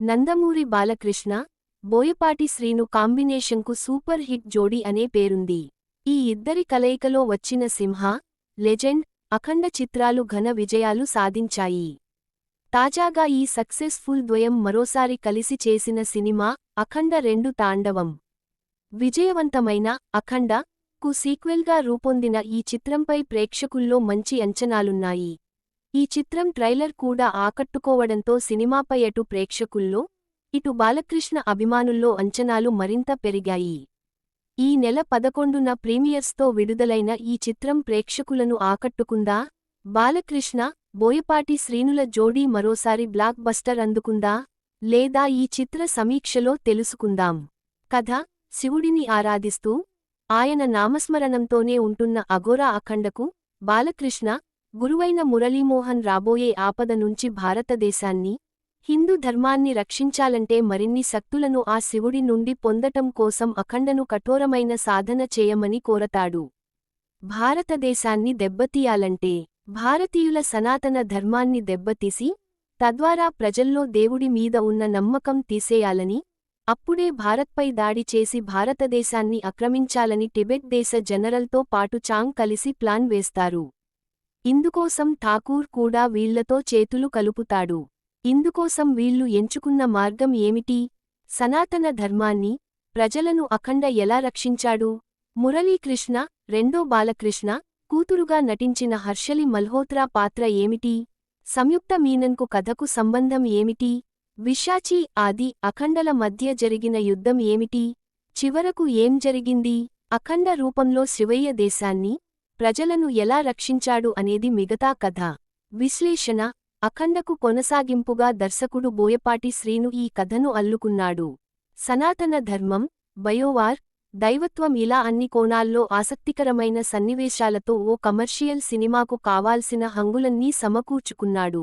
Nandamuri Balakrishna, Boyapati Srinu కాంబినేషన్కు super hit జోడీ అనే పేరుంది. ఈ ఇద్దరి కలయికలో వచ్చిన సింహ, లెజెండ్, అఖండ చిత్రాలు ఘన విజయాలు సాధించాయి. తాజాగా ఈ సక్సెస్ఫుల్ ద్వయం మరోసారి కలిసి చేసిన సినిమా అఖండ 2 తాండవం. విజయవంతమైన అఖండ కు సీక్వెల్గా రూపొందిన ఈ చిత్రంపై ప్రేక్షకుల్లో మంచి అంచనాలున్నాయి. ఈ చిత్రం ట్రైలర్ కూడా ఆకట్టుకోవడంతో సినిమాపై అటు ప్రేక్షకుల్లో, ఇటు బాలకృష్ణ అభిమానుల్లో అంచనాలు మరింత పెరిగాయి. ఈ నెల 11న ప్రీమియర్స్తో విడుదలైన ఈ చిత్రం ప్రేక్షకులను ఆకట్టుకుందా? బాలకృష్ణ, బోయపాటి శ్రీనుల జోడీ మరోసారి బ్లాక్ బస్టర్ అందుకుందా? లేదా ఈ చిత్ర సమీక్షలో తెలుసుకుందాం. కథ: శివుడిని ఆరాధిస్తూ, ఆయన నామస్మరణంతోనే ఉంటున్న అఘోర అఖండకు బాలకృష్ణ, గురువైన మురళీమోహన్ రాబోయే ఆపద నుంచి భారతదేశాన్ని, హిందూ ధర్మాన్ని రక్షించాలంటే మరిన్ని శక్తులను ఆ శివుడి నుండి పొందటం కోసం అఖండను కఠోరమైన సాధన చేయమని కోరతాడు. భారతదేశాన్ని దెబ్బతీయాలంటే భారతీయుల సనాతన ధర్మాన్ని దెబ్బతీసి, తద్వారా ప్రజల్లో దేవుడి మీద ఉన్న నమ్మకం తీసేయాలని, అప్పుడే భారత్పై దాడి చేసి భారతదేశాన్ని ఆక్రమించాలని టిబెట్ దేశ జనరల్తో పాటు చాంగ్ కలిసి ప్లాన్ వేస్తారు. ఇందుకోసం ఠాకూర్ కూడా వీళ్లతో చేతులు కలుపుతాడు. ఇందుకోసం వీళ్లు ఎంచుకున్న మార్గం ఏమిటి? సనాతన ధర్మాన్ని, ప్రజలను అఖండ ఎలా రక్షించాడు? మురళీకృష్ణ, రెండో బాలకృష్ణ కూతురుగా నటించిన హర్షలి మల్హోత్రా పాత్ర ఏమిటి? సంయుక్త మీనన్కు కథకు సంబంధం ఏమిటి? విశాచి, ఆది, అఖండల మధ్య జరిగిన యుద్ధం ఏమిటి? చివరకు ఏం జరిగింది? అఖండ రూపంలో శివయ్య దేశాన్ని, ప్రజలను ఎలా రక్షించాడు అనేది మిగతా కథ. విశ్లేషణ: అఖండకు కొనసాగింపుగా దర్శకుడు బోయపాటి శ్రీను ఈ కథను అల్లుకున్నాడు. సనాతన ధర్మం, బయోవార్, దైవత్వం ఇలా అన్ని కోణాల్లో ఆసక్తికరమైన సన్నివేశాలతో ఓ కమర్షియల్ సినిమాకు కావాల్సిన హంగులన్నీ సమకూర్చుకున్నాడు.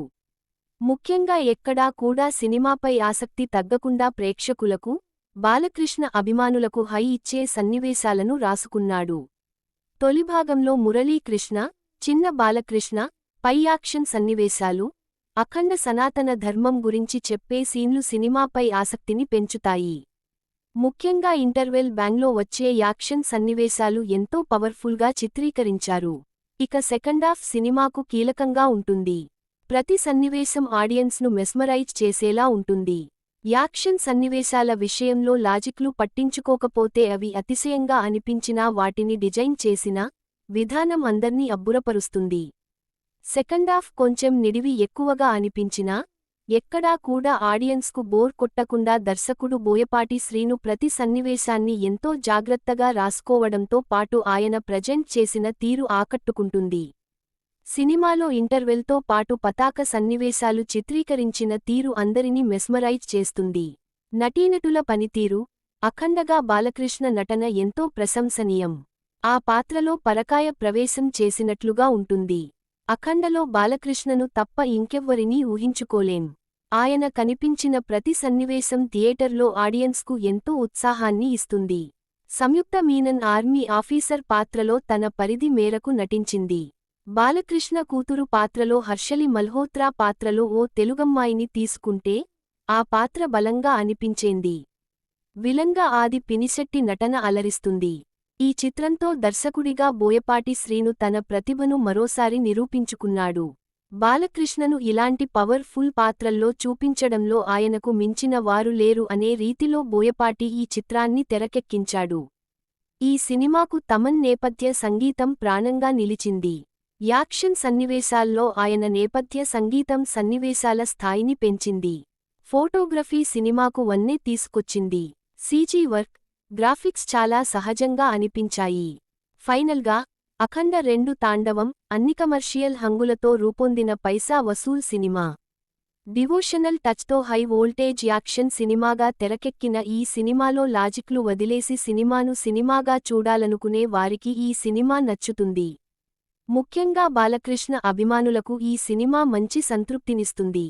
ముఖ్యంగా ఎక్కడా కూడా సినిమాపై ఆసక్తి తగ్గకుండా ప్రేక్షకులకు, బాలకృష్ణ అభిమానులకు హై ఇచ్చే సన్నివేశాలను రాసుకున్నాడు. తొలిభాగంలో మురళీకృష్ణ, చిన్న బాలకృష్ణ పై యాక్షన్ సన్నివేశాలు, అఖండ సనాతన ధర్మం గురించి చెప్పే సీన్లు సినిమాపై ఆసక్తిని పెంచుతాయి. ముఖ్యంగా ఇంటర్వెల్ బ్యాంగ్లో వచ్చే యాక్షన్ సన్నివేశాలు ఎంతో పవర్ఫుల్గా చిత్రీకరించారు. ఇక సెకండాఫ్ సినిమాకు కీలకంగా ఉంటుంది. ప్రతి సన్నివేశం ఆడియన్స్ను మెస్మరైజ్ చేసేలా ఉంటుంది. యాక్షన్ సన్నివేశాల విషయంలో లాజిక్లు పట్టించుకోకపోతే అవి అతిశయంగా అనిపించినా వాటిని డిజైన్ చేసిన విధానం అందర్నీ అబ్బురపరుస్తుంది. సెకండాఫ్ కొంచెం నిడివి ఎక్కువగా అనిపించినా, ఎక్కడా కూడా ఆడియన్స్కు బోర్ కొట్టకుండా దర్శకుడు బోయపాటి శ్రీను ప్రతి సన్నివేశాన్ని ఎంతో జాగ్రత్తగా రాసుకోవడంతో పాటు ఆయన ప్రజెంట్ చేసిన తీరు ఆకట్టుకుంటుంది. సినిమాలో ఇంటర్వెల్తో పాటు పతాక సన్నివేశాలు చిత్రీకరించిన తీరు అందరినీ మెస్మరైజ్ చేస్తుంది. నటీనటుల పనితీరు: అఖండగా బాలకృష్ణ నటన ఎంతో ప్రశంసనీయం. ఆ పాత్రలో పరకాయ ప్రవేశం చేసినట్లుగా ఉంటుంది. అఖండలో బాలకృష్ణను తప్ప ఇంకెవ్వరినీ ఊహించుకోలేం. ఆయన కనిపించిన ప్రతి సన్నివేశం థియేటర్లో ఆడియన్స్కు ఎంతో ఉత్సాహాన్ని ఇస్తుంది. సంయుక్త మీనన్ ఆర్మీ ఆఫీసర్ పాత్రలో తన పరిధి మేరకు నటించింది. బాలకృష్ణ కూతురు పాత్రలో హర్షలి మల్హోత్రా పాత్రలో ఓ తెలుగమ్మాయిని తీసుకుంటే, ఆ పాత్ర బలంగా అనిపించేంది. విలన్గా ఆది పినిశెట్టి నటన అలరిస్తుంది. ఈ చిత్రంతో దర్శకుడిగా బోయపాటి శ్రీను తన ప్రతిభను మరోసారి నిరూపించుకున్నాడు. బాలకృష్ణను ఇలాంటి పవర్ ఫుల్ పాత్రల్లో చూపించడంలో ఆయనకు మించిన వారు లేరు అనే రీతిలో బోయపాటి ఈ చిత్రాన్ని తెరకెక్కించాడు. ఈ సినిమాకు తమన్ నేపథ్య సంగీతం ప్రాణంగా నిలిచింది. యాక్షన్ సన్నివేశాల్లో ఆయన నేపథ్య సంగీతం సన్నివేశాల స్థాయిని పెంచింది. ఫోటోగ్రఫీ సినిమాకు వన్నె తీసుకొచ్చింది. సీజీ వర్క్, గ్రాఫిక్స్ చాలా సహజంగా అనిపించాయి. ఫైనల్గా అఖండ 2 తాండవం అన్ని కమర్షియల్ హంగులతో రూపొందిన పైసా వసూల్ సినిమా. డివోషనల్ టచ్తో హై వోల్టేజ్ యాక్షన్ సినిమాగా తెరకెక్కిన ఈ సినిమాలో లాజిక్లు వదిలేసి సినిమాను సినిమాగా చూడాలనుకునే వారికి ఈ సినిమా నచ్చుతుంది. ముఖ్యంగా బాలకృష్ణ అభిమానులకు ఈ సినిమా మంచి సంతృప్తినిస్తుంది.